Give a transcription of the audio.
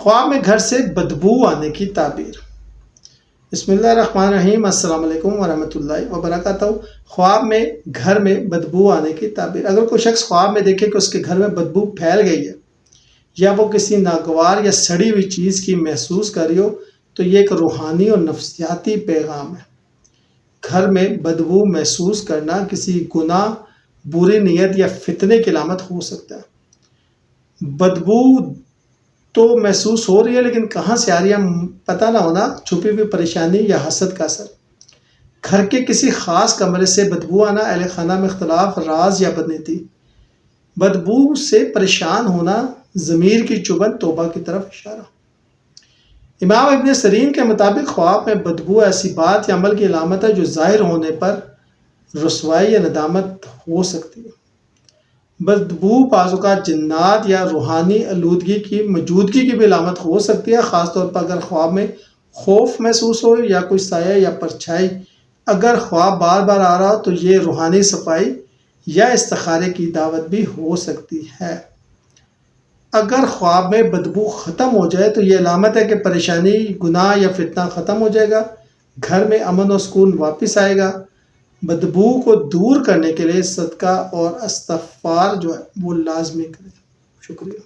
خواب میں گھر سے بدبو آنے کی تعبیر۔ بسم اللہ الرحمن الرحیم، السلام علیکم ورحمۃ اللہ وبرکاتہ۔ خواب میں گھر میں بدبو آنے کی تعبیر۔ اگر کوئی شخص خواب میں دیکھے کہ اس کے گھر میں بدبو پھیل گئی ہے یا وہ کسی ناگوار یا سڑی ہوئی چیز کی محسوس کر رہی ہو تو یہ ایک روحانی اور نفسیاتی پیغام ہے۔ گھر میں بدبو محسوس کرنا کسی گناہ، بری نیت یا فتنے کی علامت ہو سکتا ہے۔ بدبو تو محسوس ہو رہی ہے لیکن کہاں سے آ رہی ہے پتہ نہ ہونا، چھپی ہوئی پریشانی یا حسد کا اثر۔ گھر کے کسی خاص کمرے سے بدبو آنا، اہل خانہ میں اختلاف، راز یا بدنیتی۔ بدبو سے پریشان ہونا، ضمیر کی چبھن، توبہ کی طرف اشارہ۔ امام ابن سیرین کے مطابق خواب میں بدبو ایسی بات یا عمل کی علامت ہے جو ظاہر ہونے پر رسوائی یا ندامت ہو سکتی ہے۔ بدبو بعض اوقات جنات یا روحانی آلودگی کی موجودگی کی بھی علامت ہو سکتی ہے، خاص طور پر اگر خواب میں خوف محسوس ہو یا کوئی سایہ یا پرچھائی۔ اگر خواب بار بار آ رہا ہو تو یہ روحانی صفائی یا استخارے کی دعوت بھی ہو سکتی ہے۔ اگر خواب میں بدبو ختم ہو جائے تو یہ علامت ہے کہ پریشانی، گناہ یا فتنہ ختم ہو جائے گا، گھر میں امن و سکون واپس آئے گا۔ بدبو کو دور کرنے کے لیے صدقہ اور استغفار جو ہے وہ لازمی کریں۔ شکریہ۔